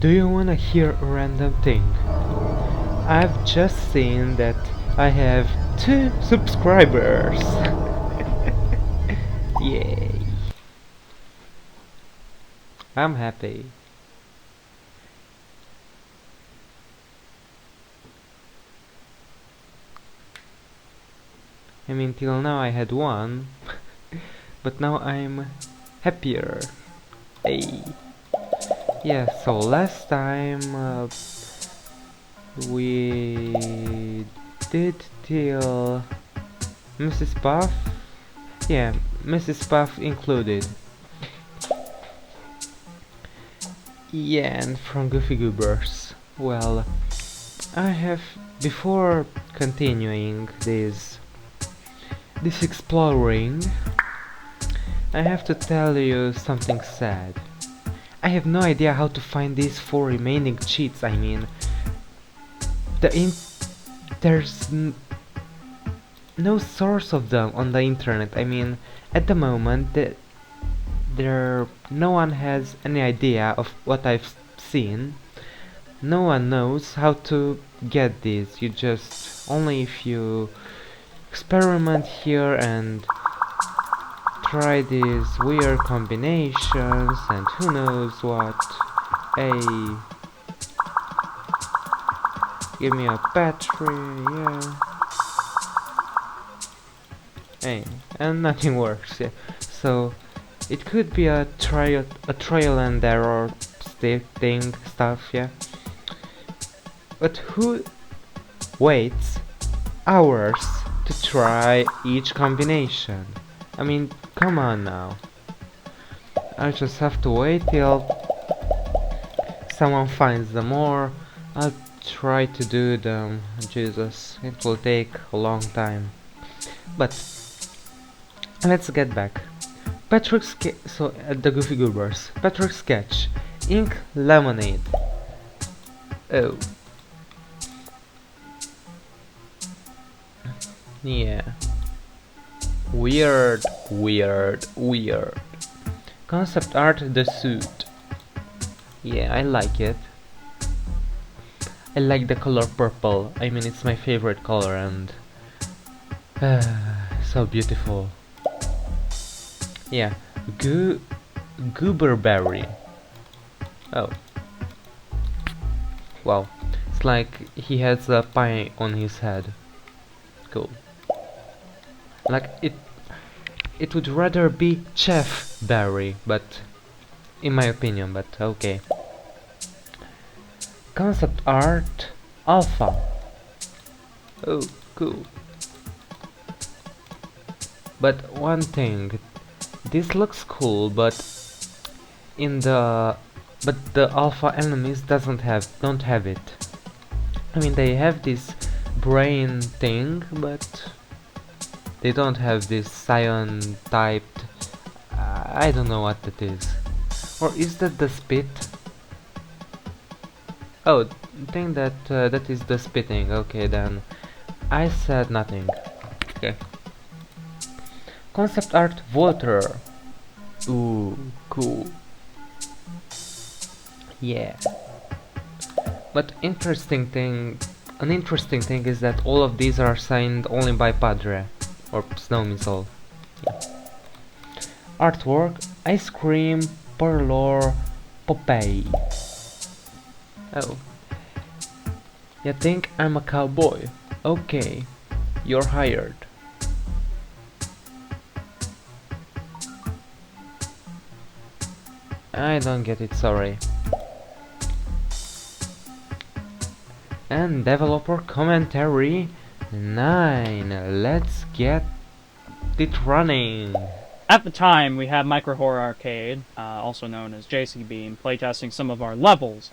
Do you wanna hear a random thing? I've just seen that I have 2 subscribers. Yay. I'm happy. I mean, till now I had 1, but now I'm happier. Hey. Yeah, so last time we did till Mrs. Puff. Yeah, Mrs. Puff included. Yeah, and from Goofy Goobers. Well, I have, before continuing this exploring, I have to tell you something sad. I have no idea how to find these 4 remaining cheats. I mean, there's no source of them on the internet. I mean, at the moment, no one has any idea of what I've seen. No one knows how to get these. You just, only if you experiment here and try these weird combinations and who knows what. Hey, give me a battery, yeah. Hey, and nothing works, yeah. So it could be a trial and error stuff, yeah. But who waits hours to try each combination? I mean, come on now. I just have to wait till someone finds them, or I'll try to do them. Jesus, it will take a long time. But let's get back. So at the Goofy Goobers, Patrick sketch, ink lemonade. Oh. Yeah. Weird. Concept art, the suit. Yeah, I like it. I like the color purple. I mean, it's my favorite color and so beautiful. Yeah, Gooberberry. Oh. Wow. It's like he has a pie on his head. Cool. Like it would rather be Chef Berry, but in my opinion, but okay. Concept art alpha. Oh, cool. But one thing, this looks cool, but the alpha enemies don't have it. I mean, they have this brain thing, but they don't have this cyan typed. I don't know what that is. Or is that the spit? Oh, I think that that is the spitting. Okay, then I said nothing. Okay. Concept art Walter. Ooh, cool. Yeah. But an interesting thing is that all of these are signed only by Padre or Snow Missile. Yeah. Artwork: Ice Cream Parlor Popeye. Oh. You think I'm a cowboy? Okay, you're hired. I don't get it, sorry. And developer commentary 9. Let's get it running. At the time, we had Micro Horror Arcade, also known as JC Beam, playtesting some of our levels.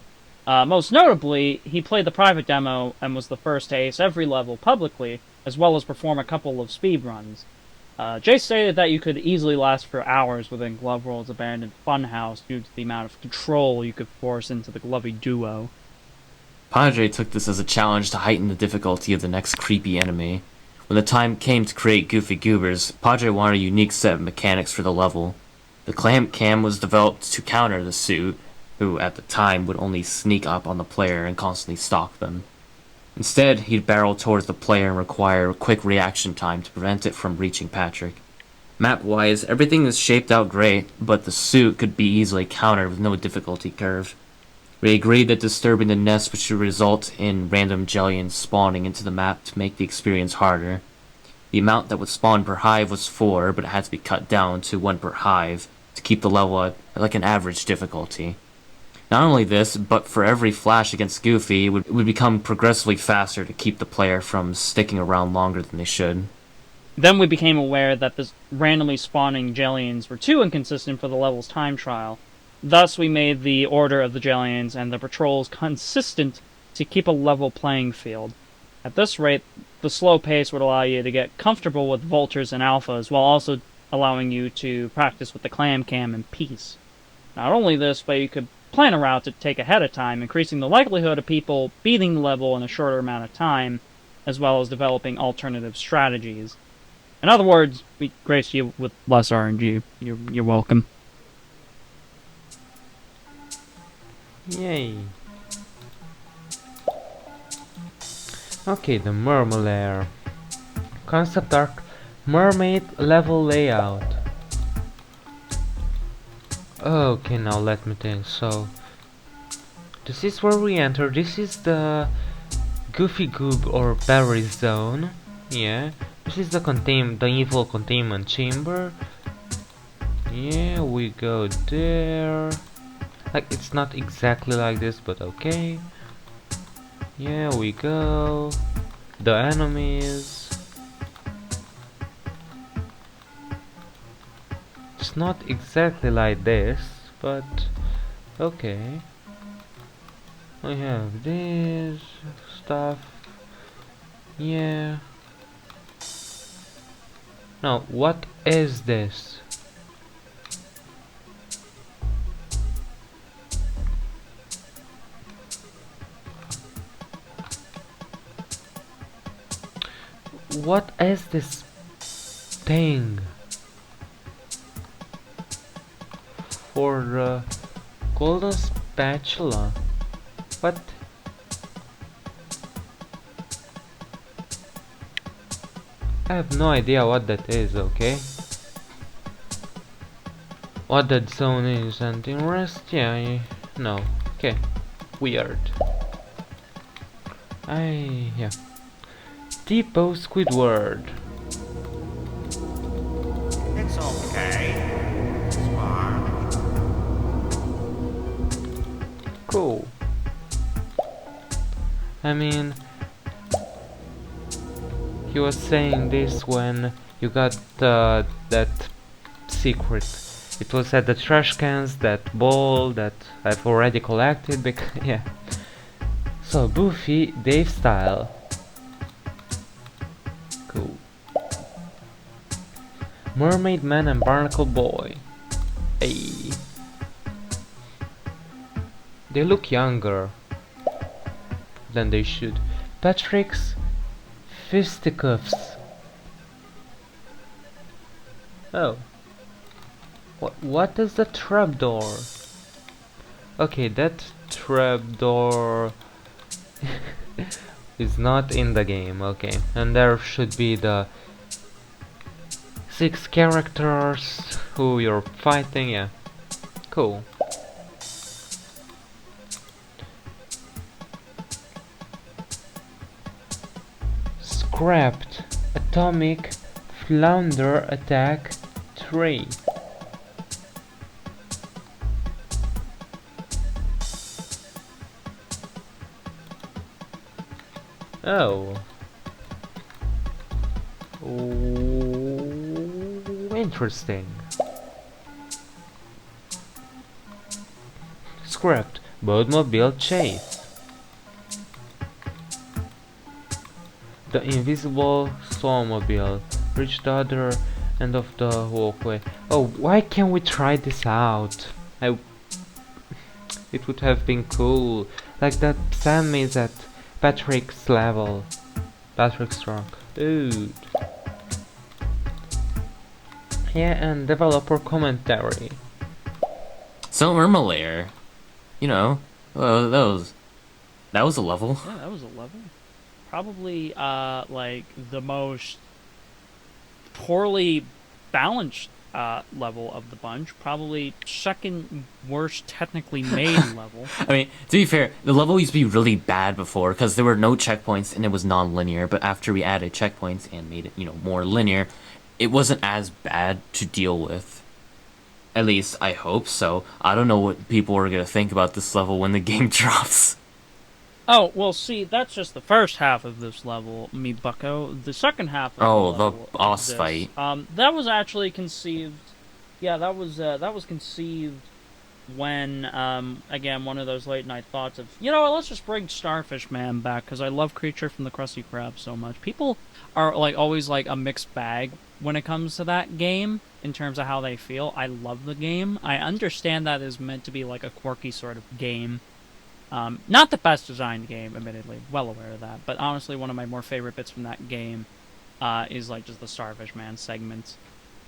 Most notably, he played the private demo and was the first to ace every level publicly, as well as perform a couple of speedruns. Jay stated that you could easily last for hours within Glove World's abandoned funhouse due to the amount of control you could force into the Glovey duo. Padre took this as a challenge to heighten the difficulty of the next creepy enemy. When the time came to create Goofy Goobers, Padre wanted a unique set of mechanics for the level. The clamp cam was developed to counter the suit, who at the time would only sneak up on the player and constantly stalk them. Instead, he'd barrel towards the player and require quick reaction time to prevent it from reaching Patrick. Map-wise, everything is shaped out great, but the suit could be easily countered with no difficulty curve. We agreed that disturbing the nest would result in random Jellians spawning into the map to make the experience harder. The amount that would spawn per hive was 4, but it had to be cut down to 1 per hive to keep the level at like an average difficulty. Not only this, but for every flash against Goofy, it would become progressively faster to keep the player from sticking around longer than they should. Then we became aware that the randomly spawning Jellians were too inconsistent for the level's time trial. Thus, we made the order of the Jellians and the patrols consistent to keep a level playing field. At this rate, the slow pace would allow you to get comfortable with vultures and alphas, while also allowing you to practice with the clam cam in peace. Not only this, but you could plan a route to take ahead of time, increasing the likelihood of people beating the level in a shorter amount of time, as well as developing alternative strategies. In other words, we graced you with less RNG. You're welcome. Yay. Okay, the Marmalair. Concept arc mermaid level layout. Okay, now let me think. So this is where we enter. This is the Goofy Goob or Berry zone. Yeah. This is the evil containment chamber. Yeah, we go there. Like, it's not exactly like this, but okay. Yeah, we go. The enemies. It's not exactly like this, but okay. We have this stuff. Yeah. Now, what is this? What is this thing? For the golden spatula? What? I have no idea what that is, okay? What that zone is, and in rest, yeah, no. Okay. Weird. Yeah. Depot Squidward. It's okay. Smart. Cool. I mean, he was saying this when you got that secret. It was at the trash cans, that ball that I've already collected, because yeah. So Goofy, Dave style. Cool. Mermaid Man and Barnacle Boy. Hey. They look younger than they should. Patrick's fisticuffs. Oh. What is the trapdoor? Okay, that trapdoor is not in the game, okay. And there should be the 6 characters who you're fighting, yeah. Cool. Scrapped Atomic Flounder Attack 3. Oh. Ooh, interesting. Scrapped Boatmobile Chase. The invisible snowmobile reached the other end of the walkway. Oh, why can't we try this out? It would have been cool. Like that sand maze at Patrick's level. Patrick's truck. Dude. Yeah, and developer commentary. So Marmalair, You know, well, that was a level. Yeah, that was a level. Probably, like, the most poorly balanced level of the bunch. Probably second worst technically made level. I mean, to be fair, the level used to be really bad before because there were no checkpoints and it was non-linear. But after we added checkpoints and made it, more linear, it wasn't as bad to deal with. At least I hope so. I don't know what people are gonna think about this level when the game drops. Oh, well, see, that's just the first half of this level, me bucko. The second half of Oh, the the level boss this, fight. that was actually conceived. Yeah, that was conceived when, again, one of those late night thoughts of, let's just bring Starfish Man back because I love Creature from the Krusty Krab so much. People are like always like a mixed bag when it comes to that game in terms of how they feel. I love the game. I understand that is meant to be like a quirky sort of game. Not the best designed game, admittedly, well aware of that, but honestly one of my more favorite bits from that game is like just the Starfish Man segments.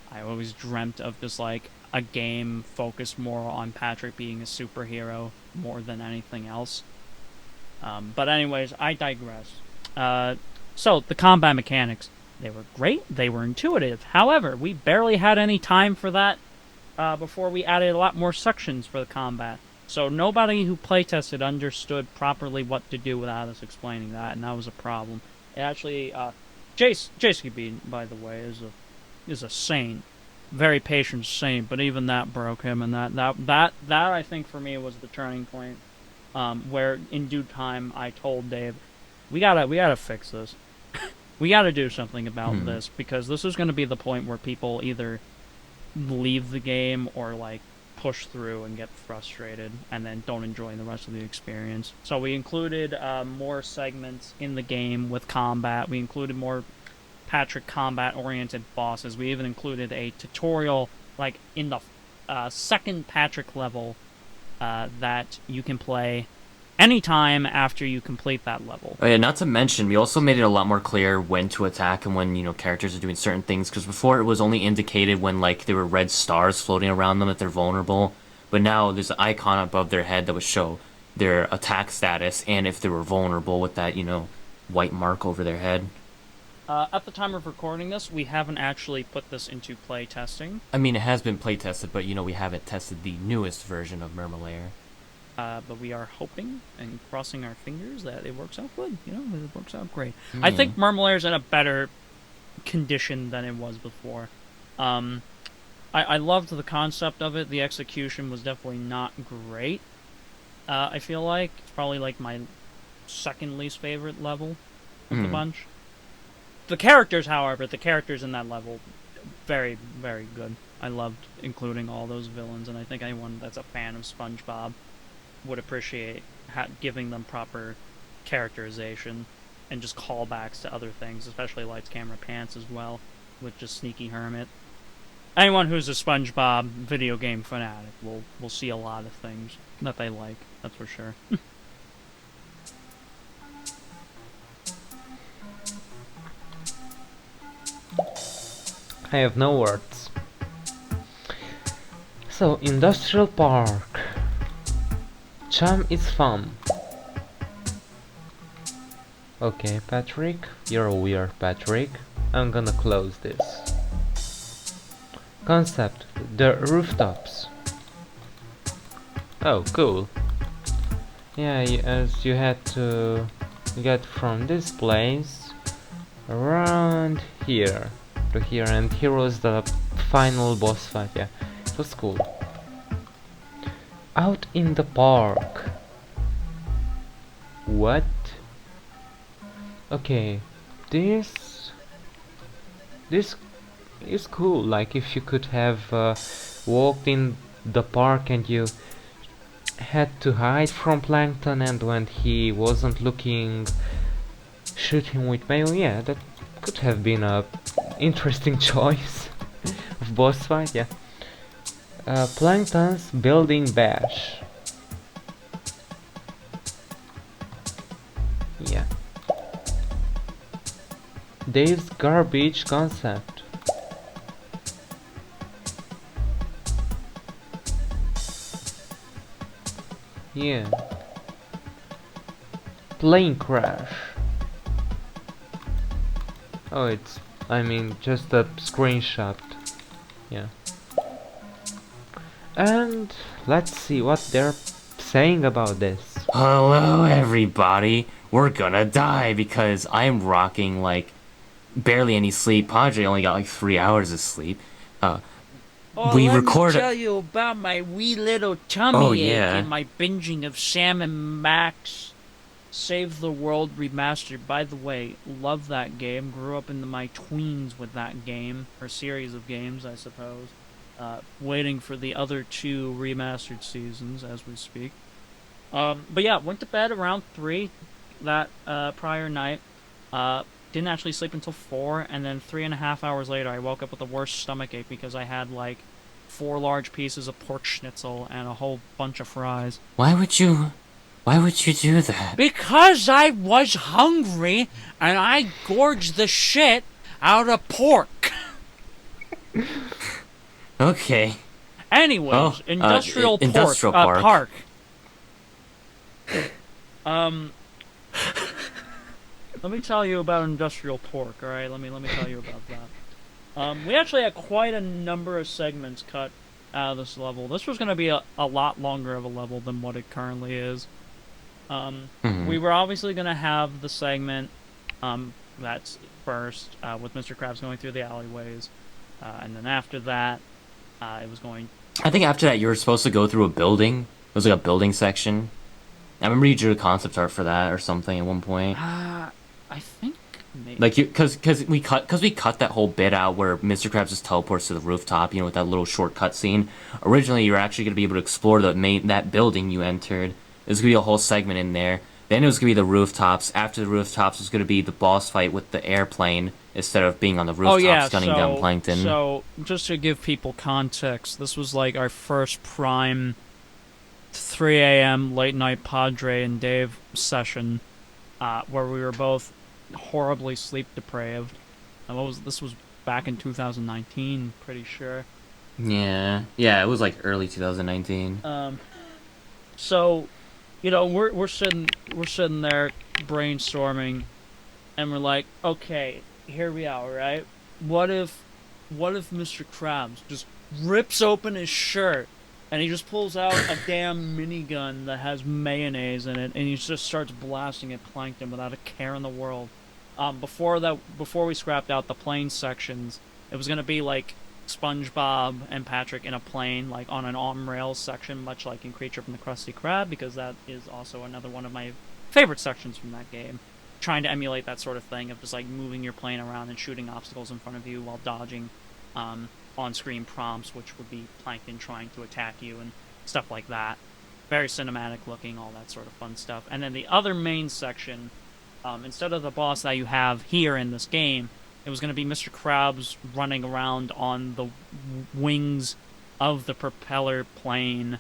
I always dreamt of just like a game focused more on Patrick being a superhero more than anything else. But anyways, I digress. So, the combat mechanics, they were great, they were intuitive. However, we barely had any time for that before we added a lot more sections for the combat. So nobody who playtested understood properly what to do without us explaining that, and that was a problem. It actually, Jace Bean, by the way, is a saint, very patient saint, but even that broke him, and that I think for me was the turning point, where in due time I told Dave, we gotta fix this, we gotta do something about this, because this is going to be the point where people either leave the game or like push through and get frustrated and then don't enjoy the rest of the experience. So we included more segments in the game with combat. We included more Patrick combat-oriented bosses. We even included a tutorial like in the second Patrick level that you can play anytime after you complete that level. Oh yeah, not to mention, we also made it a lot more clear when to attack and when, characters are doing certain things, because before it was only indicated when, like, there were red stars floating around them if they're vulnerable, but now there's an icon above their head that would show their attack status and if they were vulnerable with that, white mark over their head. At the time of recording this, we haven't actually put this into play testing. I mean, it has been play tested, but, we haven't tested the newest version of Marmalair. But we are hoping and crossing our fingers that it works out good. It works out great. I think Marmalair's in a better condition than it was before. I loved the concept of it. The execution was definitely not great. I feel like it's probably like my second least favorite level of the bunch. The characters, however, in that level, very, very good. I loved including all those villains, and I think anyone that's a fan of SpongeBob would appreciate giving them proper characterization and just callbacks to other things, especially Lights, Camera, Pants as well, with just Sneaky Hermit. Anyone who's a SpongeBob video game fanatic will see a lot of things that they like, that's for sure. I have no words. So, Industrial Park. Chum is fun. Okay, Patrick, you're weird, Patrick. I'm gonna close this. Concept, the rooftops. Oh, cool. Yeah, as you had to get from this place around here to here, and here was the final boss fight. Yeah, it was cool. Out in the park. What? Okay, this is cool. Like if you could have walked in the park and you had to hide from Plankton, and when he wasn't looking, shoot him with mail. Yeah, that could have been a interesting choice of boss fight. Yeah. Plankton's Building Bash. Yeah. Dave's Garbage Concept. Yeah. Plane crash. Oh, it's, I mean, just a screenshot. Yeah. And let's see what they're saying about this. Hello, everybody. We're gonna die because I'm rocking like barely any sleep. Padre only got like 3 hours of sleep. We let record. me tell you about my wee little tummy Oh, ache yeah. and my binging of Sam and Max Save the World Remastered. By the way, love that game. Grew up into my tweens with that game, or series of games, I suppose. Waiting for the other 2 remastered seasons as we speak. But yeah, went to bed around 3 that prior night. Didn't actually sleep until 4, and then 3.5 hours later I woke up with the worst stomach ache because I had like 4 large pieces of pork schnitzel and a whole bunch of fries. Why would you do that? Because I was hungry and I gorged the shit out of pork. Okay. Anyways, industrial park. Let me tell you about industrial pork, alright? Let me tell you about that. We actually had quite a number of segments cut out of this level. This was going to be a lot longer of a level than what it currently is. We were obviously going to have the segment that's first with Mr. Krabs going through the alleyways, and then after that, it was going... I think after that you were supposed to go through a building. It was like a building section. I remember you drew a concept art for that or something at one point. I think maybe. Like because we cut that whole bit out where Mr. Krabs just teleports to the rooftop, with that little shortcut scene. Originally, you were actually going to be able to explore that building you entered. There's going to be a whole segment in there. Then it was going to be the rooftops. After the rooftops, it was going to be the boss fight with the airplane instead of being on the rooftops gunning down Plankton. So, just to give people context, this was like our first prime 3 a.m. late night Padre and Dave session, where we were both horribly sleep deprived. This was back in 2019, pretty sure. Yeah, it was like early 2019. So, we're sitting there brainstorming, and we're like, okay, here we are, right? What if Mr. Krabs just rips open his shirt and he just pulls out a damn minigun that has mayonnaise in it, and he just starts blasting at Plankton without a care in the world. Before we scrapped out the plane sections, it was gonna be like SpongeBob and Patrick in a plane, like on an on-rails section, much like in Creature from the Krusty Krab, because that is also another one of my favorite sections from that game. Trying to emulate that sort of thing of just like moving your plane around and shooting obstacles in front of you while dodging on-screen prompts, which would be Plankton trying to attack you and stuff like that. Very cinematic looking, all that sort of fun stuff. And then the other main section, instead of the boss that you have here in this game, it was going to be Mr. Krabs running around on the wings of the propeller plane,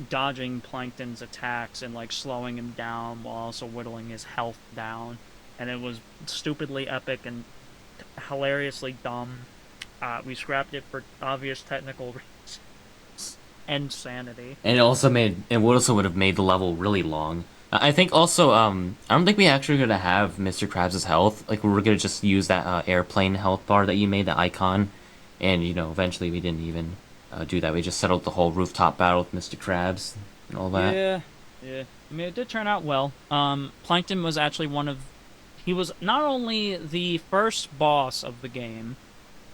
dodging Plankton's attacks and like slowing him down while also whittling his health down. And it was stupidly epic and hilariously dumb. We scrapped it for obvious technical reasons and sanity. And it also would have made the level really long. I think also, I don't think we actually gonna have Mr. Krabs' health. Like, we were gonna just use that airplane health bar that you made, the icon. And, eventually we didn't even do that. We just settled the whole rooftop battle with Mr. Krabs and all that. Yeah. I mean, it did turn out well. Plankton was actually he was not only the first boss of the game,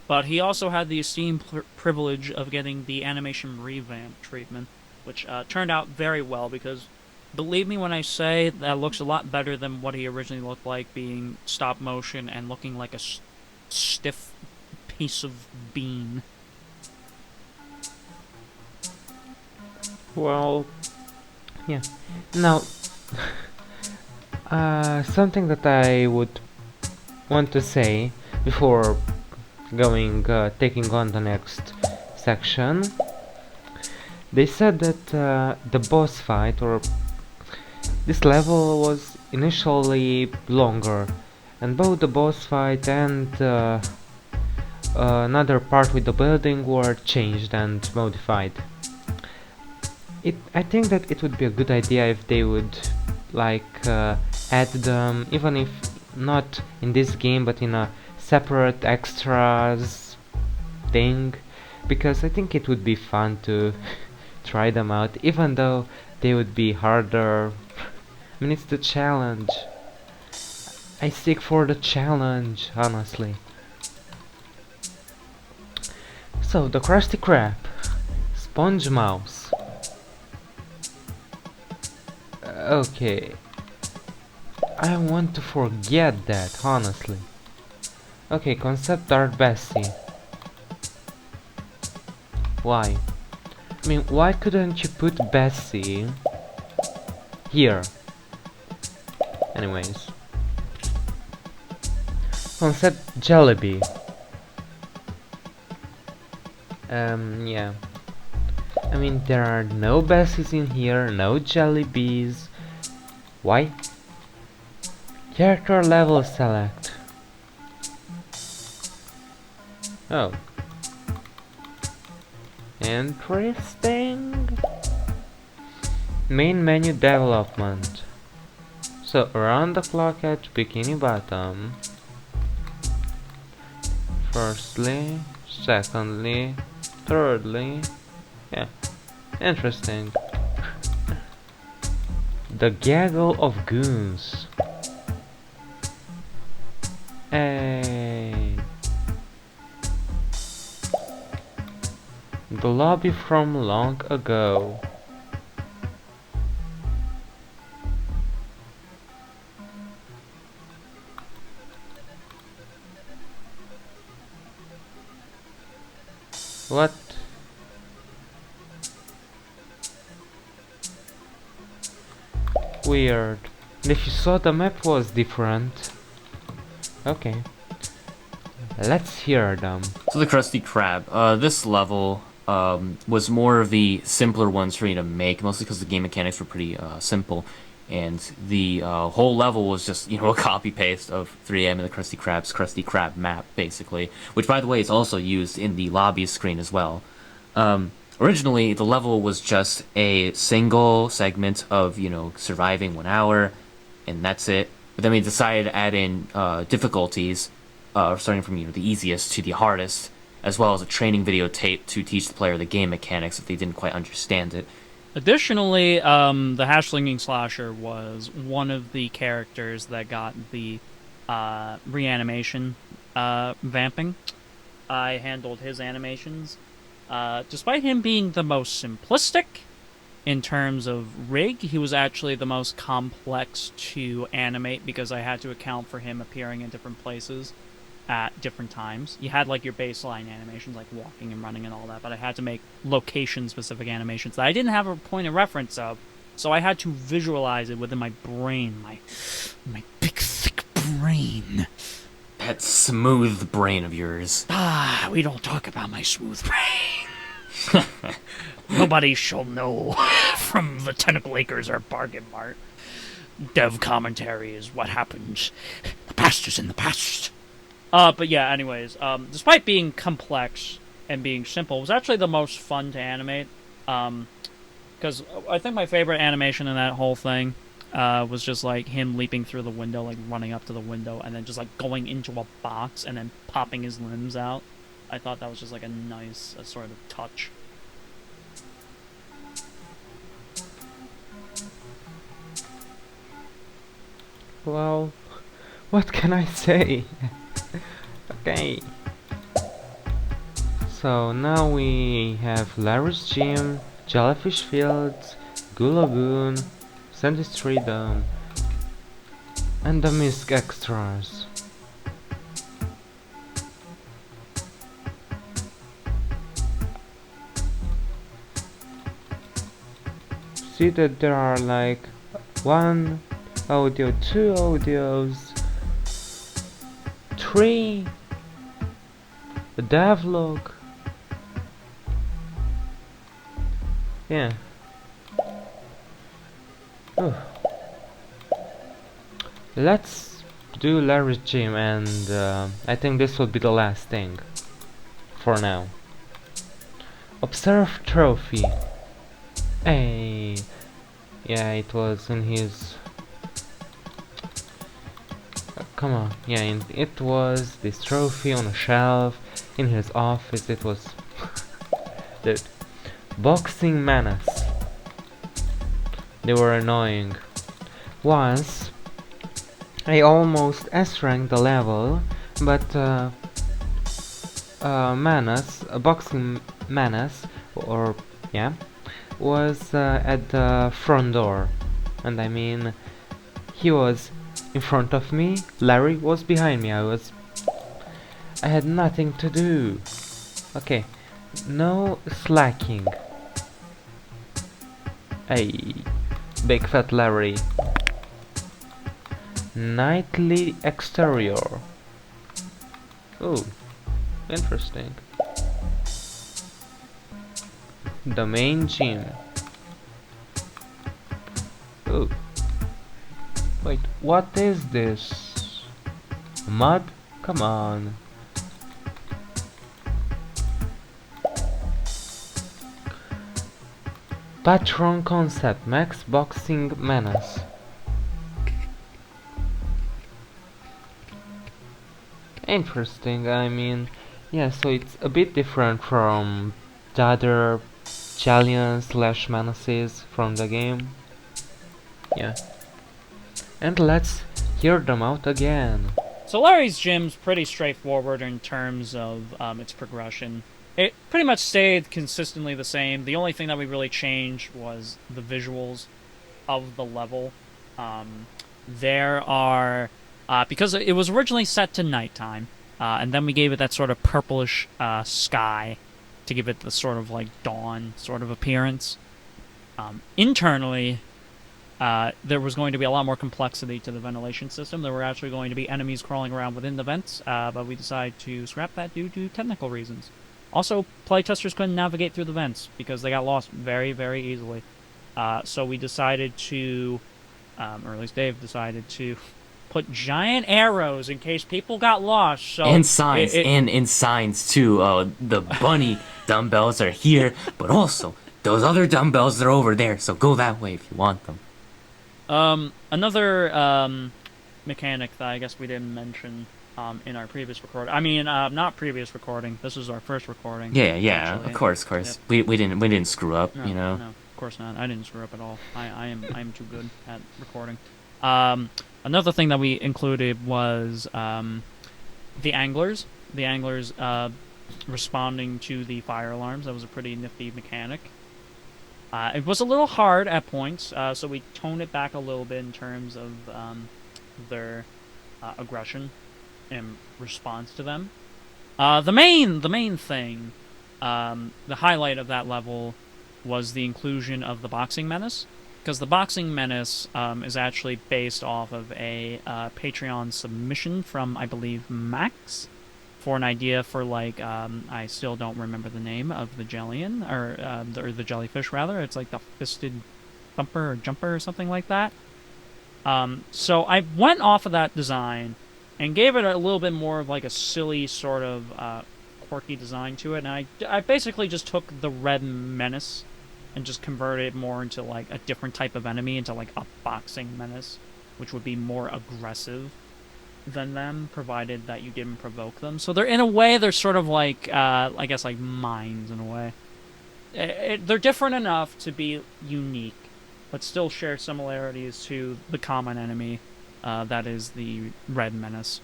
but he also had the esteemed privilege of getting the animation revamp treatment, which turned out very well because, believe me when I say, that looks a lot better than what he originally looked like, being stop motion and looking like a stiff piece of bean. Well, yeah. Now, something that I would want to say before taking on the next section. They said that the boss fight, or this level, was initially longer, and both the boss fight and another part with the building were changed and modified. I think that it would be a good idea if they would like add them, even if not in this game, but in a separate extras thing, because I think it would be fun to try them out, even though they would be harder. I mean, it's the challenge. I seek for the challenge, honestly. So, the Krusty Krab, Sponge Mouse. Okay. I want to forget that, honestly. Okay, concept art Bessie. Why? I mean, why couldn't you put Bessie here? Anyways. Concept Jollibee. Yeah. I mean, there are no Bessies in here, no Jollibees. Why? Character level select. Oh. Interesting. Main menu development. So, around the clock at Bikini Bottom. Firstly, secondly, thirdly. Yeah, interesting. The gaggle of goons. Hey. The lobby from long ago. What? Weird. If you saw, the map was different. Okay. Let's hear them. So the Krusty Krab. This level was more of the simpler ones for me to make, mostly because the game mechanics were pretty simple. And the whole level was just, a copy-paste of 3AM and the Krusty Krab's Krusty Krab map, basically. Which, by the way, is also used in the lobby screen as well. Originally, the level was just a single segment of, surviving 1 hour, and that's it. But then we decided to add in difficulties, starting from, the easiest to the hardest, as well as a training videotape to teach the player the game mechanics if they didn't quite understand it. Additionally, the hash-slinging slasher was one of the characters that got the reanimation vamping. I handled his animations. Despite him being the most simplistic in terms of rig, he was actually the most complex to animate because I had to account for him appearing in different places at different times. You had like your baseline animations like walking and running and all that, but I had to make location-specific animations that I didn't have a point of reference of, so I had to visualize it within my brain, my big thick brain. That smooth brain of yours. We don't talk about my smooth brain. Nobody shall know from the Tentacle Acres or Bargain Mart. Dev commentary is what happened. The past is in the past. But yeah, anyways, despite being complex and being simple, it was actually the most fun to animate. Because I think my favorite animation in that whole thing was just like him leaping through the window, like running up to the window, and then just like going into a box and then popping his limbs out. I thought that was just like a nice sort of touch. Well, what can I say? Okay. So now we have Larry's Gym, Jellyfish Fields, Goo Lagoon, Sandy Street Dome, and the Misk extras. See that there are like 1 audio, 2 audios, 3, a devlog. Yeah. Oh. Let's do Larry's Gym, and I think this will be the last thing for now. Observe trophy. Hey, yeah, it was in his. Come on, yeah, it was this trophy on a shelf in his office. It was, dude, boxing menace. They were annoying. Once, I almost S-ranked the level, but a boxing menace, or yeah, was at the front door, and I mean, he was in front of me, Larry was behind me. I had nothing to do. Okay, no slacking. Hey, big fat Larry. Nightly exterior. Oh, interesting. The main gym. Oh, wait, what is this? Mud? Come on. Patron concept, max boxing menace. Interesting, I mean, yeah, so it's a bit different from the other challenges slash menaces from the game. Yeah. And let's hear them out again. So Larry's gym's pretty straightforward in terms of its progression. It pretty much stayed consistently the same. The only thing that we really changed was the visuals of the level. There are... because it was originally set to nighttime, and then we gave it that sort of purplish sky to give it the sort of like dawn sort of appearance. Internally, there was going to be a lot more complexity to the ventilation system. There were actually going to be enemies crawling around within the vents, but we decided to scrap that due to technical reasons. Also, playtesters couldn't navigate through the vents because they got lost very, very easily. So we decided to, or at least Dave decided to, put giant arrows in case people got lost. So and signs, and in signs too. The bunny dumbbells are here, but also those other dumbbells are over there. So go that way if you want them. Another mechanic that I guess we didn't mention in our previous recording. I mean, not previous recording. This is our first recording. Yeah, actually. of course. Yep. We didn't screw up, no, you know. No, of course not. I didn't screw up at all. I am too good at recording. Another thing that we included was the anglers. The anglers responding to the fire alarms. That was a pretty nifty mechanic. It was a little hard at points, so we toned it back a little bit in terms of their aggression and response to them. The main thing, the highlight of that level, was the inclusion of the boxing menace, because the boxing menace is actually based off of a Patreon submission from, I believe, Max, for an idea for, like, I still don't remember the name of the jellion, or the jellyfish, rather. It's like the fisted thumper or jumper or something like that. So I went off of that design and gave it a little bit more of, like, a silly sort of quirky design to it, and I basically just took the red menace and just converted it more into, like, a different type of enemy, into, like, a boxing menace, which would be more aggressive than them, provided that you didn't provoke them. So they're, in a way, they're sort of like, I guess, like mines, in a way. They're different enough to be unique, but still share similarities to the common enemy, that is the red menace.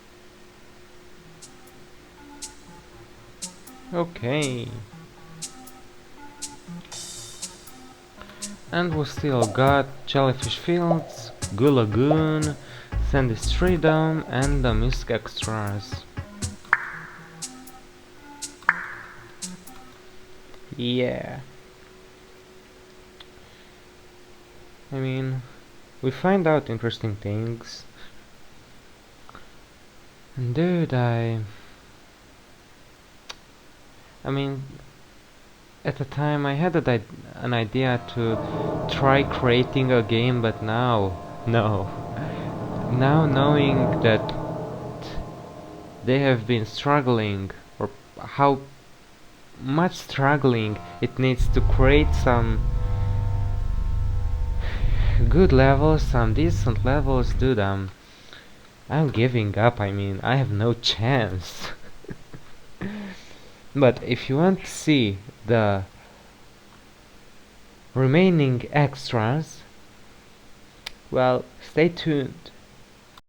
Okay. And we still got Jellyfish Fields, Goo Lagoon, Sandy Streedom, and the Misk extras. Yeah. I mean, we find out interesting things. And dude, I mean, at the time I had an idea to try creating a game, but now, no. Now knowing that they have been struggling, or how much struggling it needs to create some good levels, some decent levels, dude. I'm giving up. I mean, I have no chance. But if you want to see the remaining extras, well, stay tuned.